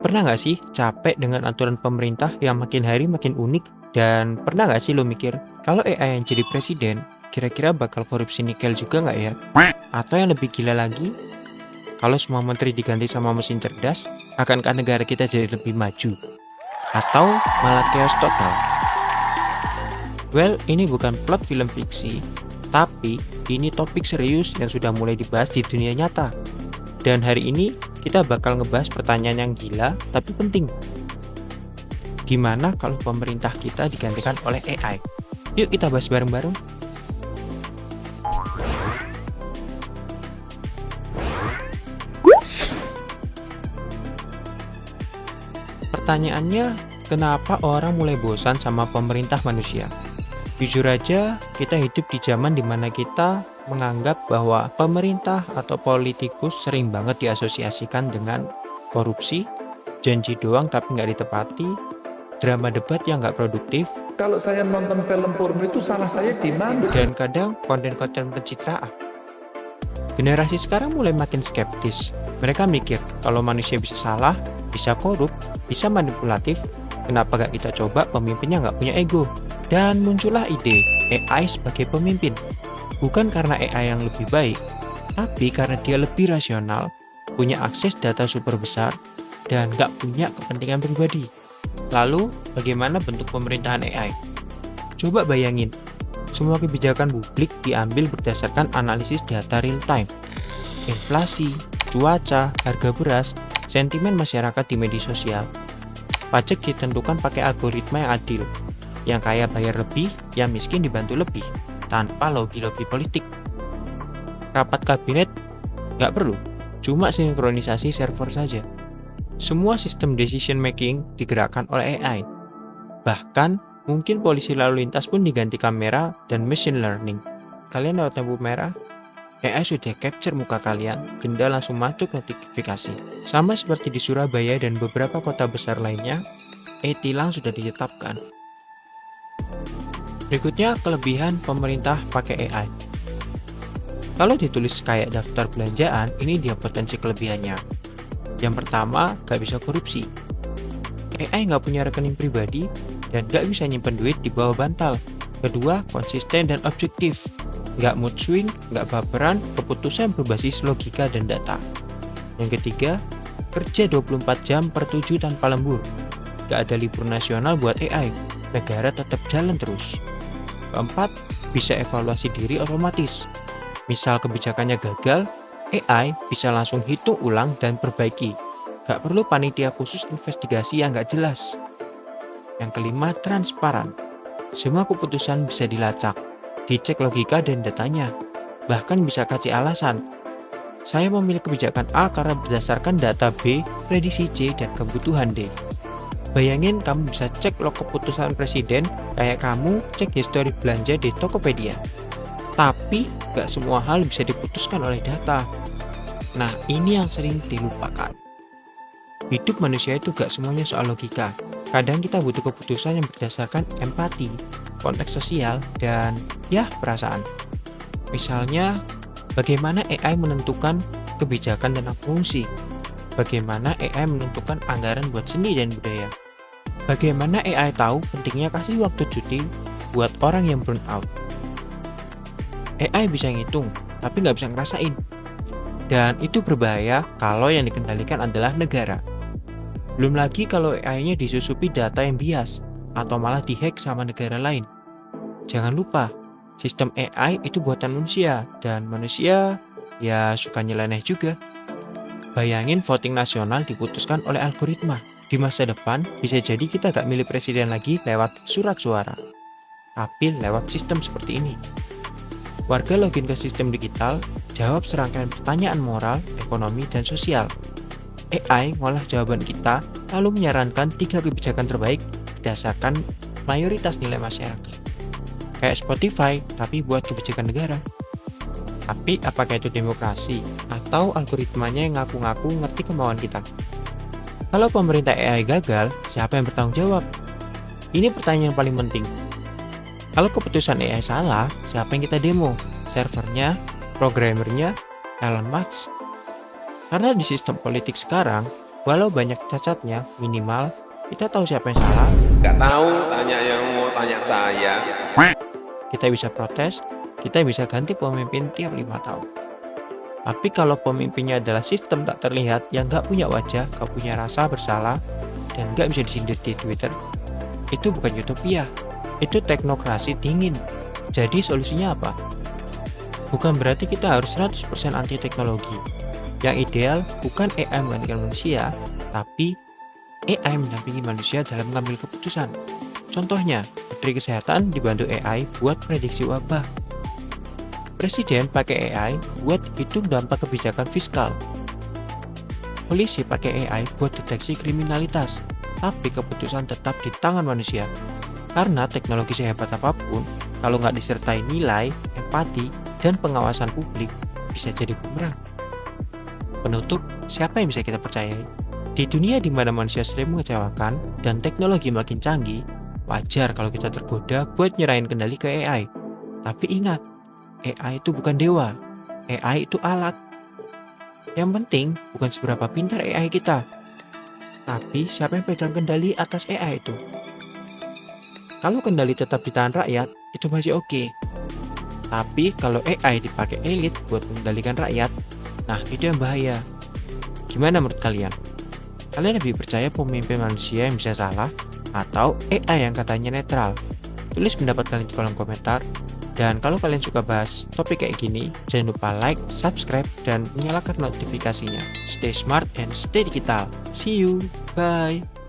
Pernah nggak sih capek dengan aturan pemerintah yang makin hari makin unik? Dan pernah nggak sih lo mikir, kalau AI yang jadi presiden, kira-kira bakal korupsi nikel juga nggak ya? Atau yang lebih gila lagi, kalau semua menteri diganti sama mesin cerdas, akankah negara kita jadi lebih maju? Atau malah chaos total? Well, ini bukan plot film fiksi, tapi ini topik serius yang sudah mulai dibahas di dunia nyata. Dan hari ini kita bakal ngebahas pertanyaan yang gila tapi penting. Gimana kalau pemerintah kita digantikan oleh AI? Yuk kita bahas bareng-bareng. Pertanyaannya, kenapa orang mulai bosan sama pemerintah manusia? Jujur aja, kita hidup di zaman dimana kita menganggap bahwa pemerintah atau politikus sering banget diasosiasikan dengan korupsi, janji doang tapi nggak ditepati, drama debat yang nggak produktif, Kalau saya nonton film porno itu salah saya di mana? dan kadang konten-konten pencitraan. Generasi sekarang mulai makin skeptis. Mereka mikir kalau manusia bisa salah, bisa korup, bisa manipulatif, kenapa gak kita coba pemimpinnya nggak punya ego? Dan muncullah ide AI sebagai pemimpin. Bukan karena AI yang lebih baik, tapi karena dia lebih rasional, punya akses data super besar, dan nggak punya kepentingan pribadi. Lalu, bagaimana bentuk pemerintahan AI? Coba bayangin, semua kebijakan publik diambil berdasarkan analisis data real time. Inflasi, cuaca, harga beras, sentimen masyarakat di media sosial. Pajak ditentukan pakai algoritma yang adil. Yang kaya bayar lebih, yang miskin dibantu lebih, tanpa lobby-lobby politik. Rapat kabinet nggak perlu, cuma sinkronisasi server saja. Semua sistem decision making digerakkan oleh AI. Bahkan, mungkin polisi lalu lintas pun diganti kamera dan machine learning. Kalian lewat lampu merah, AI sudah capture muka kalian, denda langsung masuk notifikasi. Sama seperti di Surabaya dan beberapa kota besar lainnya, e-tilang sudah ditetapkan. Berikutnya, kelebihan pemerintah pakai AI. Kalau ditulis kayak daftar belanjaan, ini dia potensi kelebihannya. Yang pertama, gak bisa korupsi. AI nggak punya rekening pribadi dan gak bisa nyimpen duit di bawah bantal. Kedua, konsisten dan objektif. Nggak mood swing, nggak baperan, keputusan berbasis logika dan data. Yang ketiga, kerja 24 jam per 7 tanpa lembur. Nggak ada libur nasional buat AI, negara tetap jalan terus. Keempat, bisa evaluasi diri otomatis. Misal kebijakannya gagal, AI bisa langsung hitung ulang dan perbaiki. Gak perlu panitia khusus investigasi yang gak jelas. Yang kelima, transparan. Semua keputusan bisa dilacak, dicek logika dan datanya. Bahkan bisa kasih alasan. Saya memilih kebijakan A karena berdasarkan data B, prediksi C, dan kebutuhan D. Bayangin kamu bisa cek log keputusan presiden kayak kamu cek histori belanja di Tokopedia. Tapi gak semua hal bisa diputuskan oleh data. Nah, ini yang sering dilupakan. Hidup manusia itu gak semuanya soal logika. Kadang kita butuh keputusan yang berdasarkan empati, konteks sosial, dan ya perasaan. Misalnya, bagaimana AI menentukan kebijakan tentang fungsi? Bagaimana AI menentukan anggaran buat seni dan budaya? Bagaimana AI tahu pentingnya kasih waktu cuti buat orang yang burn out? AI bisa ngitung, tapi nggak bisa ngerasain. Dan itu berbahaya kalau yang dikendalikan adalah negara. Belum lagi kalau AI-nya disusupi data yang bias, atau malah dihack sama negara lain. Jangan lupa, sistem AI itu buatan manusia, dan manusia ya suka nyeleneh juga. Bayangin voting nasional diputuskan oleh algoritma. Di masa depan, bisa jadi kita gak milih presiden lagi lewat surat suara, tapi lewat sistem seperti ini. Warga login ke sistem digital, jawab serangkaian pertanyaan moral, ekonomi, dan sosial. AI ngolah jawaban kita, lalu menyarankan 3 kebijakan terbaik berdasarkan mayoritas nilai masyarakat. Kayak Spotify, tapi buat kebijakan negara. Tapi apakah itu demokrasi? Atau algoritmanya yang ngaku-ngaku ngerti kemauan kita? Kalau pemerintah AI gagal, siapa yang bertanggung jawab? Ini pertanyaan yang paling penting. Kalau keputusan AI salah, siapa yang kita demo? Servernya, programmernya, Elon Musk? Karena di sistem politik sekarang, Walau banyak cacatnya, minimal kita tahu siapa yang salah, Nggak tahu, tanya yang mau tanya saya. kita bisa protes, kita bisa ganti pemimpin tiap 5 tahun. Tapi kalau pemimpinnya adalah sistem tak terlihat yang nggak punya wajah, nggak punya rasa bersalah, dan nggak bisa disindir di Twitter, itu bukan utopia, itu teknokrasi dingin. Jadi solusinya apa? Bukan berarti kita harus 100% anti teknologi. Yang ideal bukan AI menggantikan manusia, tapi AI mendampingi manusia dalam mengambil keputusan. Contohnya, Menteri Kesehatan dibantu AI buat prediksi wabah. Presiden pakai AI buat hitung dampak kebijakan fiskal. Polisi pakai AI buat deteksi kriminalitas, tapi keputusan tetap di tangan manusia. Karena teknologi sehebat apapun, kalau nggak disertai nilai, empati, dan pengawasan publik, bisa jadi bumerang. Penutup, siapa yang bisa kita percayai? Di dunia di mana manusia sering mengecewakan dan teknologi makin canggih, wajar kalau kita tergoda buat nyerahin kendali ke AI. Tapi ingat, AI itu bukan dewa, AI itu alat. Yang penting bukan seberapa pintar AI kita, tapi siapa yang pegang kendali atas AI itu. Kalau kendali tetap di tangan rakyat, itu masih oke. Tapi kalau AI dipakai elit buat mengendalikan rakyat, nah itu yang bahaya. Gimana menurut kalian? Kalian lebih percaya pemimpin manusia yang bisa salah, atau AI yang katanya netral? Tulis pendapat kalian di kolom komentar. Dan kalau kalian suka bahas topik kayak gini, jangan lupa like, subscribe, dan nyalakan notifikasinya. Stay smart and stay digital. See you, bye.